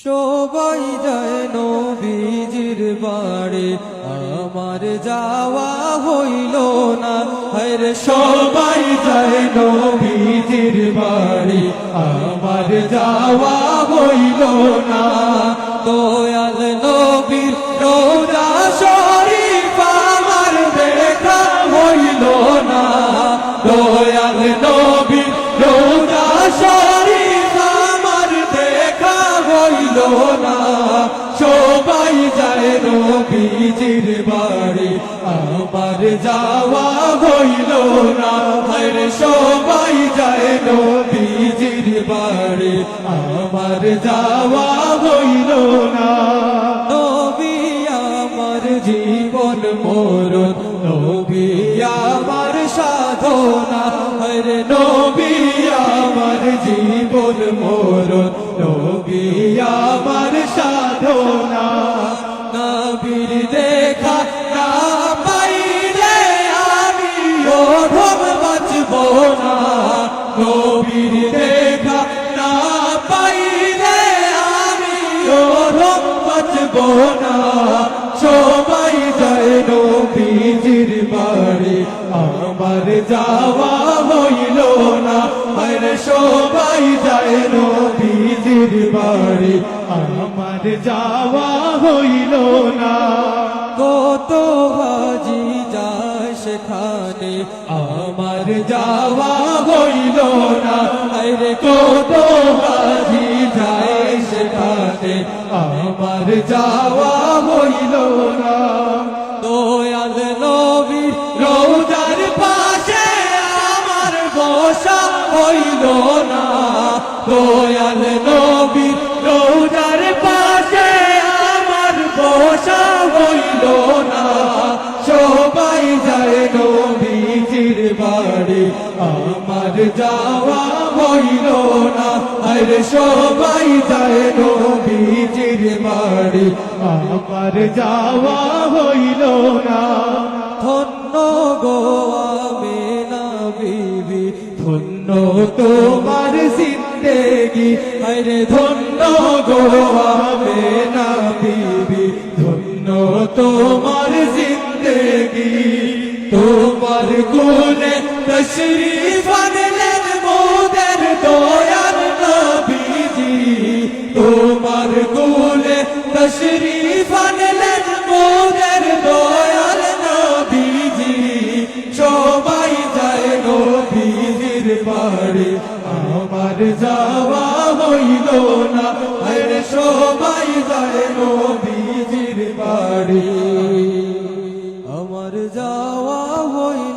সবাই যায় নবীজির বাড়ি, আমার যাওয়া হইল না। হরে সবাই যায় নবীজির বাড়ি, আমার যাওয়া হইল না। দয়াল নবীর রোজা শরীফ আমার দেখা হইল না। দয়াল নবীর রোজা শরীফ আমার দেখা হইল না। সবাই যায় নবীজির বাড়ি, আমার যাওয়া হইল না। হরে সবাই যায় নবীজির বাড়ি, আমার যাওয়া হইল না। নবী আমার জীবন মরণ, নবী আমার সাধনা। হরে নবী আমার জীবন মরণ, নবী আমার সাধনা। নবীর দেখা না পাইলে আমি অধম বাঁচব না। নবীর দেখা না পাইলে আমি অধম বাঁচব না। সবাই যায় নবীজির বাড়ি, আমার যাওয়া হইল না। আরে সবাই যায় নবীজির বাড়ি, আমার যাওয়া হইল না। কত হাজি যায় সেখানে, আমার যাওয়া হইল না। আরে কত হাজি যায় সেখানে, আমার যাওয়া হইল না। দয়াল নবীর রোজার পাশে আমার বসা হইল না। দয়াল নবীর রোজার পাশে আমার বসা হইল না। সবাই যায় নবীজির বাড়ি, আমার যাওয়া হইল না। আরে সবাই যায় নবীজির বাড়ি, আমার যাওয়া হইল না। ধন্য গো আমেনা বিবি, ধন্য তোমার জিন্দেগি। হরে ধন্য গো আমেনা বিবি, ধন্য তোমার জিন্দেগি। তোমার কোলে তশরিফ আনলেন মোদের দয়াল নবীজি। তোমার কোলে তশরিফ আনলেন মোদের দয়াল নবীজি। সবাই যায় নবীজির বাড়ি, আমার যাওয়া হইল না। আরে সবাই যায় নবীজির বাড়ি, আমার যাওয়া হইল